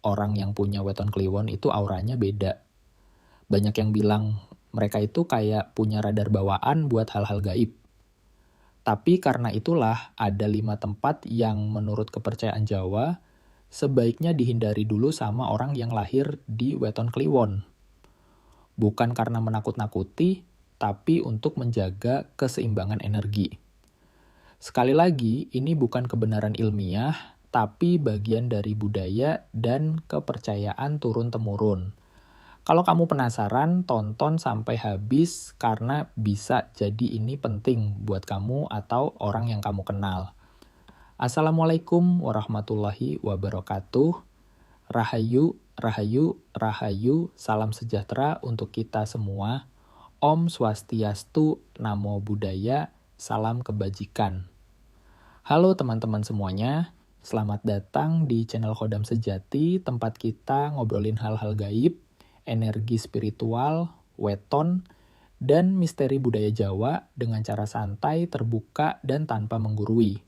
orang yang punya weton kliwon itu auranya beda. Banyak yang bilang mereka itu kayak punya radar bawaan buat hal-hal gaib. Tapi karena itulah ada 5 tempat yang menurut kepercayaan Jawa sebaiknya dihindari dulu sama orang yang lahir di weton kliwon. Bukan karena menakut-nakuti, tapi untuk menjaga keseimbangan energi. Sekali lagi, ini bukan kebenaran ilmiah, tapi bagian dari budaya dan kepercayaan turun-temurun. Kalau kamu penasaran, tonton sampai habis karena bisa jadi ini penting buat kamu atau orang yang kamu kenal. Assalamualaikum warahmatullahi wabarakatuh. Rahayu, rahayu, rahayu, salam sejahtera untuk kita semua. Om Swastiastu, Namo Buddhaya, salam kebajikan. Halo teman-teman semuanya, selamat datang di channel Khodam Sejati, tempat kita ngobrolin hal-hal gaib, energi spiritual, weton, dan misteri budaya Jawa dengan cara santai, terbuka, dan tanpa menggurui.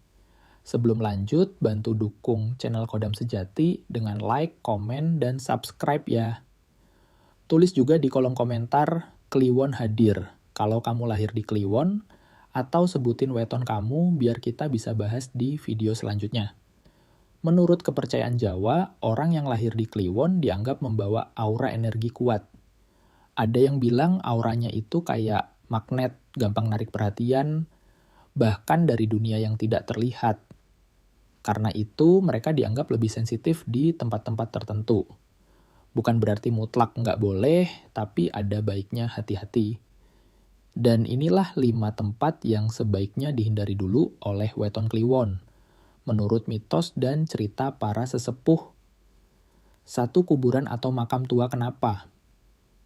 Sebelum lanjut, bantu dukung channel Khodam Sejati dengan like, komen, dan subscribe ya. Tulis juga di kolom komentar Kliwon hadir kalau kamu lahir di Kliwon, atau sebutin weton kamu biar kita bisa bahas di video selanjutnya. Menurut kepercayaan Jawa, orang yang lahir di Kliwon dianggap membawa aura energi kuat. Ada yang bilang auranya itu kayak magnet, gampang narik perhatian, bahkan dari dunia yang tidak terlihat. Karena itu, mereka dianggap lebih sensitif di tempat-tempat tertentu. Bukan berarti mutlak nggak boleh, tapi ada baiknya hati-hati. Dan inilah 5 tempat yang sebaiknya dihindari dulu oleh weton Kliwon, menurut mitos dan cerita para sesepuh. 1. Kuburan atau makam tua kenapa?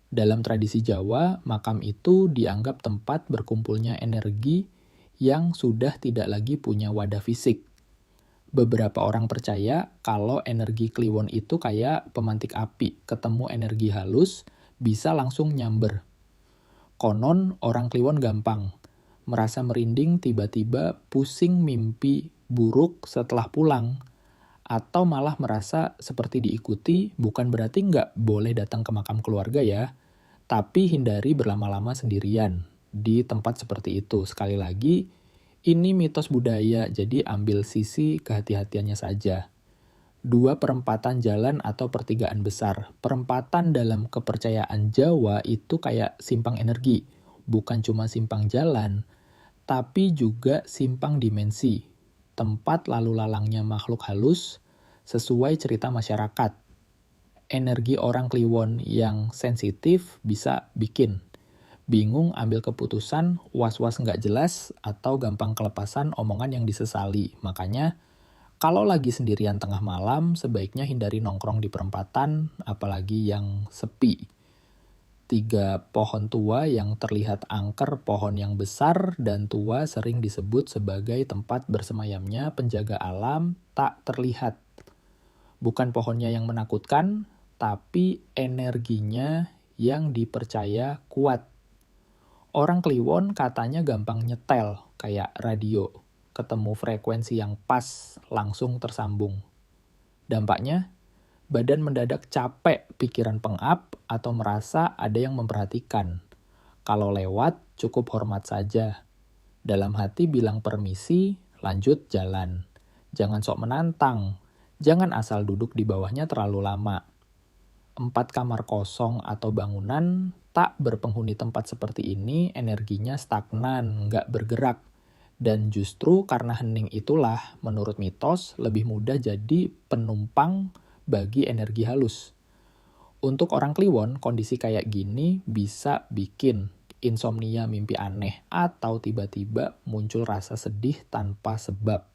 Dalam tradisi Jawa, makam itu dianggap tempat berkumpulnya energi yang sudah tidak lagi punya wadah fisik. Beberapa orang percaya kalau energi Kliwon itu kayak pemantik api, ketemu energi halus, bisa langsung nyamber. Konon orang Kliwon gampang, merasa merinding tiba-tiba pusing mimpi buruk setelah pulang, atau malah merasa seperti diikuti, bukan berarti nggak boleh datang ke makam keluarga ya, tapi hindari berlama-lama sendirian di tempat seperti itu. Sekali lagi, ini mitos budaya, jadi ambil sisi kehati-hatiannya saja. 2. Perempatan jalan atau pertigaan besar. Perempatan dalam kepercayaan Jawa itu kayak simpang energi, bukan cuma simpang jalan, tapi juga simpang dimensi, tempat lalu lalangnya makhluk halus sesuai cerita masyarakat. Energi orang Kliwon yang sensitif bisa bikin bingung ambil keputusan, was-was nggak jelas, atau gampang kelepasan omongan yang disesali. Makanya, kalau lagi sendirian tengah malam, sebaiknya hindari nongkrong di perempatan, apalagi yang sepi. 3. Pohon tua yang terlihat angker. Pohon yang besar dan tua sering disebut sebagai tempat bersemayamnya penjaga alam tak terlihat. Bukan pohonnya yang menakutkan, tapi energinya yang dipercaya kuat. Orang Kliwon katanya gampang nyetel, kayak radio. Ketemu frekuensi yang pas, langsung tersambung. Dampaknya, badan mendadak capek, pikiran pengap, atau merasa ada yang memperhatikan. Kalau lewat, cukup hormat saja. Dalam hati bilang permisi, lanjut jalan. Jangan sok menantang. Jangan asal duduk di bawahnya terlalu lama. 4. Kamar kosong atau bangunan tak berpenghuni. Tempat seperti ini energinya stagnan, nggak bergerak. Dan justru karena hening itulah, menurut mitos, lebih mudah jadi penumpang bagi energi halus. Untuk orang Kliwon, kondisi kayak gini bisa bikin insomnia, mimpi aneh, atau tiba-tiba muncul rasa sedih tanpa sebab.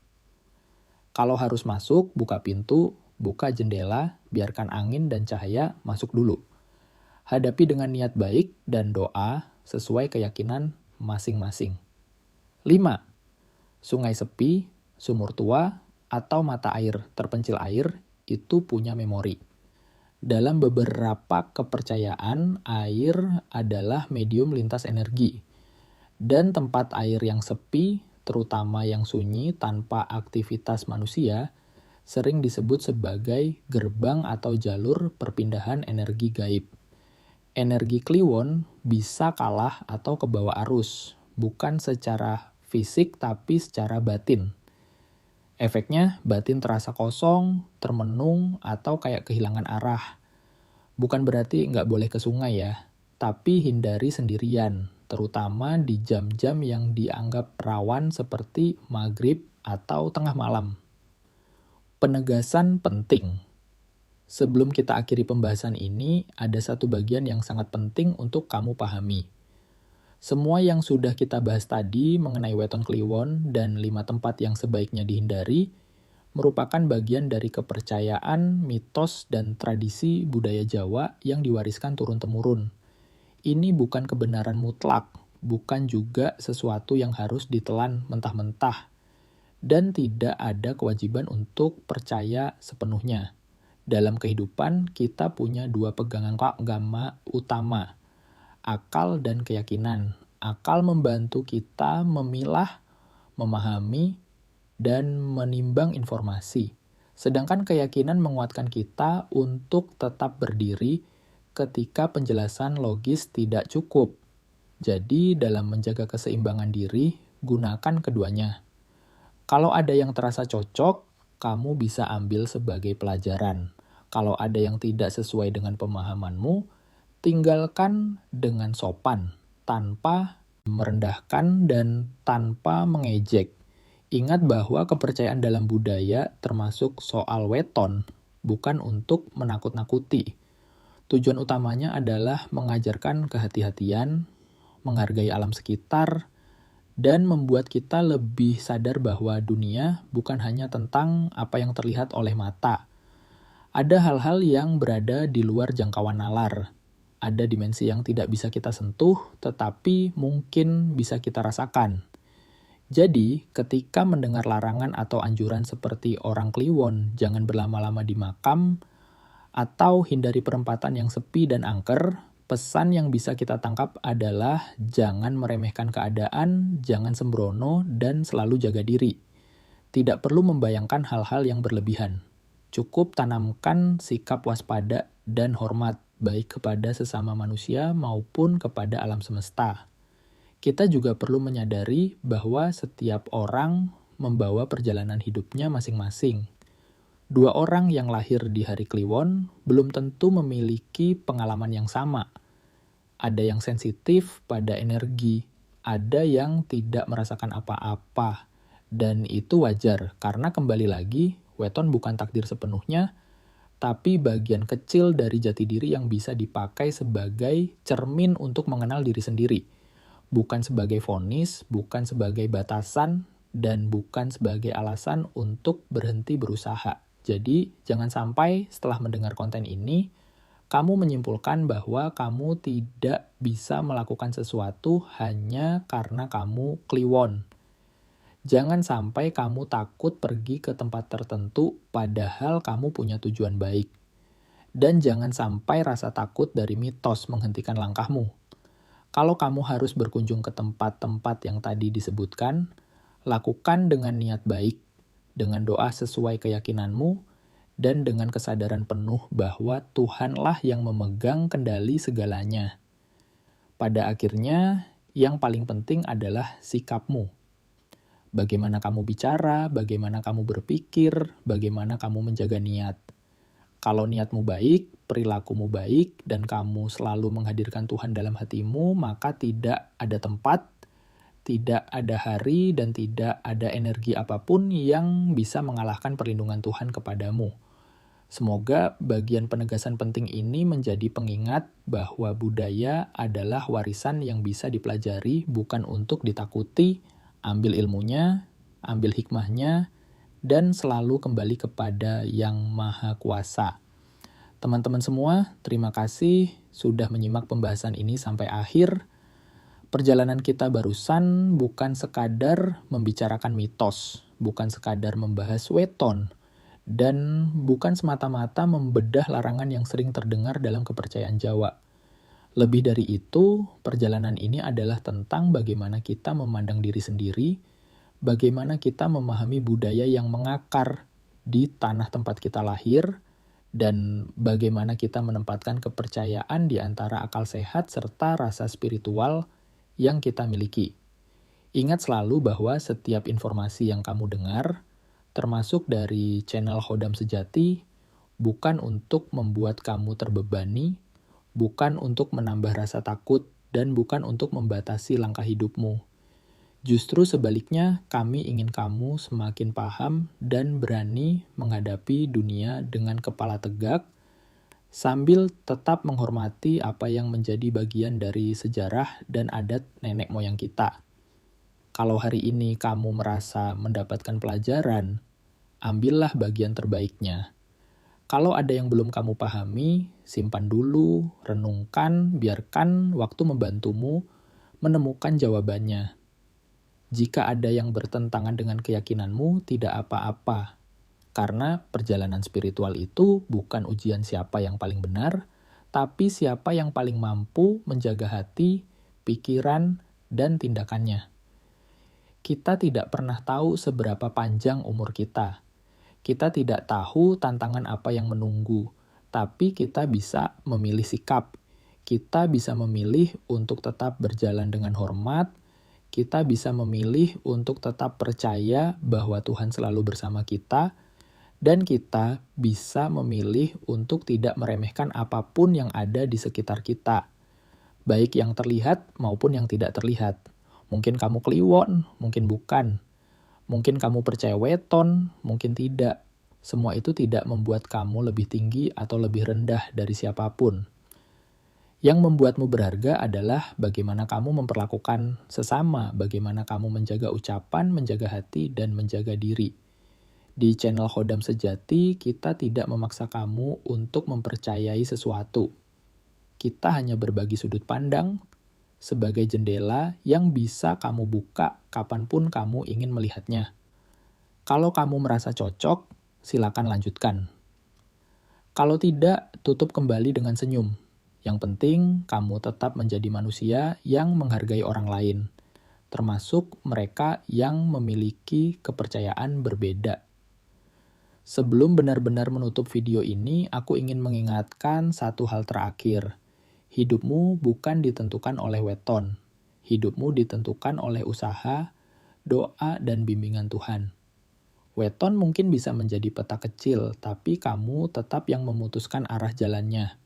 Kalau harus masuk, buka pintu, buka jendela, biarkan angin dan cahaya masuk dulu. Hadapi dengan niat baik dan doa sesuai keyakinan masing-masing. 5. Sungai sepi, sumur tua, atau mata air terpencil air itu punya memori. Dalam beberapa kepercayaan, air adalah medium lintas energi. Dan tempat air yang sepi, terutama yang sunyi tanpa aktivitas manusia, sering disebut sebagai gerbang atau jalur perpindahan energi gaib. Energi kliwon bisa kalah atau kebawa arus, bukan secara fisik tapi secara batin. Efeknya, batin terasa kosong, termenung, atau kayak kehilangan arah. Bukan berarti nggak boleh ke sungai ya, tapi hindari sendirian, terutama di jam-jam yang dianggap rawan seperti maghrib atau tengah malam. Penegasan penting. Sebelum kita akhiri pembahasan ini, ada satu bagian yang sangat penting untuk kamu pahami. Semua yang sudah kita bahas tadi mengenai weton kliwon dan 5 tempat yang sebaiknya dihindari, merupakan bagian dari kepercayaan, mitos, dan tradisi budaya Jawa yang diwariskan turun-temurun. Ini bukan kebenaran mutlak, bukan juga sesuatu yang harus ditelan mentah-mentah, dan tidak ada kewajiban untuk percaya sepenuhnya. Dalam kehidupan, kita punya 2 pegangan agama utama, akal dan keyakinan. Akal membantu kita memilah, memahami, dan menimbang informasi. Sedangkan keyakinan menguatkan kita untuk tetap berdiri ketika penjelasan logis tidak cukup. Jadi, dalam menjaga keseimbangan diri, gunakan keduanya. Kalau ada yang terasa cocok, kamu bisa ambil sebagai pelajaran. Kalau ada yang tidak sesuai dengan pemahamanmu, tinggalkan dengan sopan, tanpa merendahkan dan tanpa mengejek. Ingat bahwa kepercayaan dalam budaya termasuk soal weton, bukan untuk menakut-nakuti. Tujuan utamanya adalah mengajarkan kehati-hatian, menghargai alam sekitar, dan membuat kita lebih sadar bahwa dunia bukan hanya tentang apa yang terlihat oleh mata. Ada hal-hal yang berada di luar jangkauan nalar. Ada dimensi yang tidak bisa kita sentuh, tetapi mungkin bisa kita rasakan. Jadi, ketika mendengar larangan atau anjuran seperti orang kliwon, jangan berlama-lama di makam, atau hindari perempatan yang sepi dan angker, pesan yang bisa kita tangkap adalah jangan meremehkan keadaan, jangan sembrono, dan selalu jaga diri. Tidak perlu membayangkan hal-hal yang berlebihan. Cukup tanamkan sikap waspada dan hormat, baik kepada sesama manusia maupun kepada alam semesta. Kita juga perlu menyadari bahwa setiap orang membawa perjalanan hidupnya masing-masing. 2 orang yang lahir di hari Kliwon belum tentu memiliki pengalaman yang sama. Ada yang sensitif pada energi, ada yang tidak merasakan apa-apa. Dan itu wajar, karena kembali lagi, weton bukan takdir sepenuhnya, tapi bagian kecil dari jati diri yang bisa dipakai sebagai cermin untuk mengenal diri sendiri. Bukan sebagai vonis, bukan sebagai batasan, dan bukan sebagai alasan untuk berhenti berusaha. Jadi, jangan sampai setelah mendengar konten ini, kamu menyimpulkan bahwa kamu tidak bisa melakukan sesuatu hanya karena kamu kliwon. Jangan sampai kamu takut pergi ke tempat tertentu padahal kamu punya tujuan baik. Dan jangan sampai rasa takut dari mitos menghentikan langkahmu. Kalau kamu harus berkunjung ke tempat-tempat yang tadi disebutkan, lakukan dengan niat baik, dengan doa sesuai keyakinanmu, dan dengan kesadaran penuh bahwa Tuhanlah yang memegang kendali segalanya. Pada akhirnya, yang paling penting adalah sikapmu. Bagaimana kamu bicara, bagaimana kamu berpikir, bagaimana kamu menjaga niat. Kalau niatmu baik, perilakumu baik, dan kamu selalu menghadirkan Tuhan dalam hatimu, maka tidak ada tempat, tidak ada hari, dan tidak ada energi apapun yang bisa mengalahkan perlindungan Tuhan kepadamu. Semoga bagian penegasan penting ini menjadi pengingat bahwa budaya adalah warisan yang bisa dipelajari, bukan untuk ditakuti. Ambil ilmunya, ambil hikmahnya, dan selalu kembali kepada Yang Maha Kuasa. Teman-teman semua, terima kasih sudah menyimak pembahasan ini sampai akhir. Perjalanan kita barusan bukan sekadar membicarakan mitos, bukan sekadar membahas weton, dan bukan semata-mata membedah larangan yang sering terdengar dalam kepercayaan Jawa. Lebih dari itu, perjalanan ini adalah tentang bagaimana kita memandang diri sendiri, bagaimana kita memahami budaya yang mengakar, di tanah tempat kita lahir, dan bagaimana kita menempatkan kepercayaan di antara akal sehat serta rasa spiritual yang kita miliki. Ingat selalu bahwa setiap informasi yang kamu dengar, termasuk dari channel Khodam Sejati, bukan untuk membuat kamu terbebani, bukan untuk menambah rasa takut, dan bukan untuk membatasi langkah hidupmu. Justru sebaliknya, kami ingin kamu semakin paham dan berani menghadapi dunia dengan kepala tegak, sambil tetap menghormati apa yang menjadi bagian dari sejarah dan adat nenek moyang kita. Kalau hari ini kamu merasa mendapatkan pelajaran, ambillah bagian terbaiknya. Kalau ada yang belum kamu pahami, simpan dulu, renungkan, biarkan waktu membantumu menemukan jawabannya. Jika ada yang bertentangan dengan keyakinanmu, tidak apa-apa. Karena perjalanan spiritual itu bukan ujian siapa yang paling benar, tapi siapa yang paling mampu menjaga hati, pikiran, dan tindakannya. Kita tidak pernah tahu seberapa panjang umur kita. Kita tidak tahu tantangan apa yang menunggu, tapi kita bisa memilih sikap. Kita bisa memilih untuk tetap berjalan dengan hormat. Kita bisa memilih untuk tetap percaya bahwa Tuhan selalu bersama kita, dan kita bisa memilih untuk tidak meremehkan apapun yang ada di sekitar kita, baik yang terlihat maupun yang tidak terlihat. Mungkin kamu kliwon, mungkin bukan. Mungkin kamu percaya weton, mungkin tidak. Semua itu tidak membuat kamu lebih tinggi atau lebih rendah dari siapapun. Yang membuatmu berharga adalah bagaimana kamu memperlakukan sesama, bagaimana kamu menjaga ucapan, menjaga hati, dan menjaga diri. Di channel Khodam Sejati, kita tidak memaksa kamu untuk mempercayai sesuatu. Kita hanya berbagi sudut pandang sebagai jendela yang bisa kamu buka kapanpun kamu ingin melihatnya. Kalau kamu merasa cocok, silakan lanjutkan. Kalau tidak, tutup kembali dengan senyum. Yang penting, kamu tetap menjadi manusia yang menghargai orang lain, termasuk mereka yang memiliki kepercayaan berbeda. Sebelum benar-benar menutup video ini, aku ingin mengingatkan satu hal terakhir. Hidupmu bukan ditentukan oleh weton. Hidupmu ditentukan oleh usaha, doa, dan bimbingan Tuhan. Weton mungkin bisa menjadi peta kecil, tapi kamu tetap yang memutuskan arah jalannya.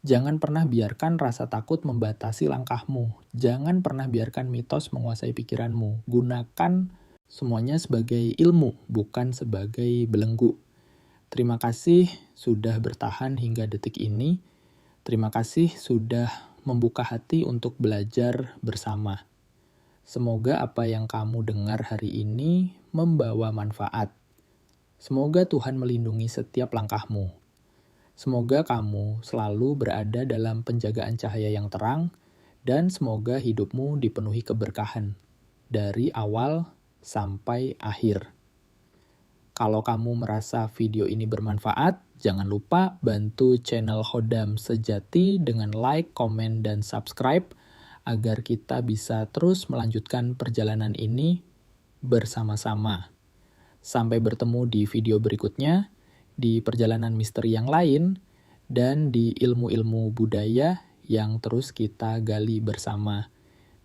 Jangan pernah biarkan rasa takut membatasi langkahmu. Jangan pernah biarkan mitos menguasai pikiranmu. Gunakan semuanya sebagai ilmu, bukan sebagai belenggu. Terima kasih sudah bertahan hingga detik ini. Terima kasih sudah membuka hati untuk belajar bersama. Semoga apa yang kamu dengar hari ini membawa manfaat. Semoga Tuhan melindungi setiap langkahmu. Semoga kamu selalu berada dalam penjagaan cahaya yang terang, dan semoga hidupmu dipenuhi keberkahan dari awal sampai akhir. Kalau kamu merasa video ini bermanfaat, jangan lupa bantu channel Khodam Sejati dengan like, komen, dan subscribe agar kita bisa terus melanjutkan perjalanan ini bersama-sama. Sampai bertemu di video berikutnya, di perjalanan misteri yang lain, dan di ilmu-ilmu budaya yang terus kita gali bersama.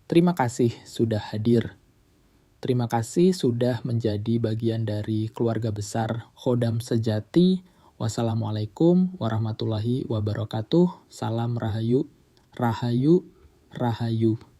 Terima kasih sudah hadir. Terima kasih sudah menjadi bagian dari keluarga besar Khodam Sejati. Wassalamualaikum warahmatullahi wabarakatuh. Salam Rahayu, Rahayu, Rahayu.